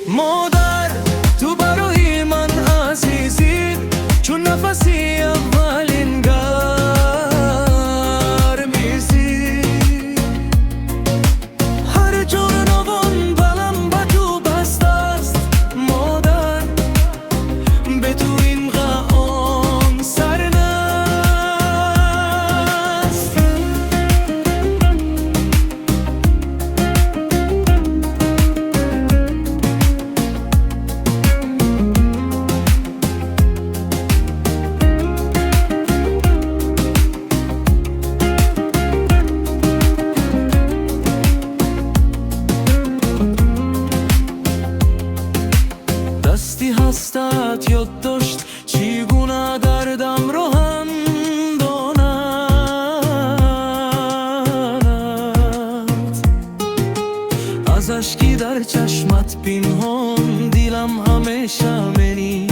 مادر تو برای من عزیزی، چون نفسی اولین گرمیزی. هر جور نوان بلم به تو بسته است مادر، به تو این غم سر نست. دستی هستت یاد داشت چگونه دردم رو هم داند. از اشکی در چشمت پنهان دلم همیشه منی